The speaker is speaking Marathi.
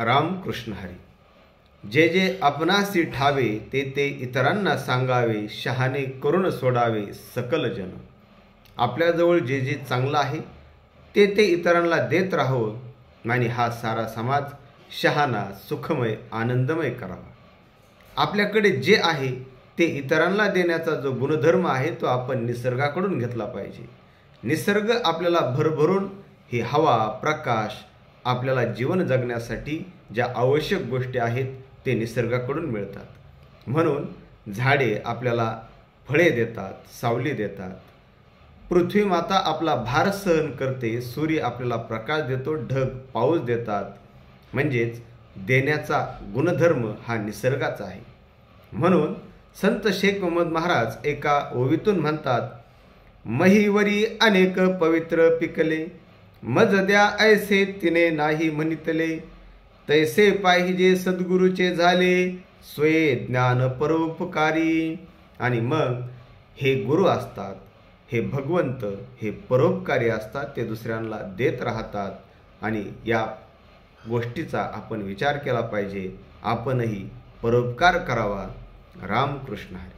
रामकृष्ण हरी। जे जे आपणासी ठावे ते ते इतरांना सांगावे, शहाणे करून सोडावे सकल जन। आपल्याजवळ जे जे चांगलं आहे ते ते इतरांना देत राहावं आणि हा सारा समाज शहाणा, सुखमय, आनंदमय करावा। आपल्याकडे जे आहे ते इतरांना देण्याचा जो गुणधर्म आहे तो आपण निसर्गाकडून घेतला पाहिजे। निसर्ग आपल्याला भरभरून ही हवा, प्रकाश, आपल्याला जीवन जगण्यासाठी ज्या आवश्यक गोष्टी आहेत ते निसर्गाकडून मिळतात। म्हणून झाडे आपल्याला फळे देतात, सावली देतात, पृथ्वी माता आपला भार सहन करते, सूर्य आपल्याला प्रकाश देतो, ढग पाऊस देतात। म्हणजेच देण्याचा गुणधर्म हा निसर्गाचा आहे। म्हणून संत शेख मोहम्मद महाराज एका ओवीतून म्हणतात, महीवरी अनेक पवित्र पिकले, मज द्या ऐसे तिने नाही म्हणितले, तैसे पाहिजे सद्गुरूचे झाले, स्वये ज्ञान परोपकारी। आणि मग हे गुरु असतात, हे भगवंत, हे परोपकारी असतात, ते दुसऱ्यांना देत राहतात आणि या गोष्टीचा आपण विचार केला पाहिजे। आपणही परोपकार करावा। रामकृष्ण हरी।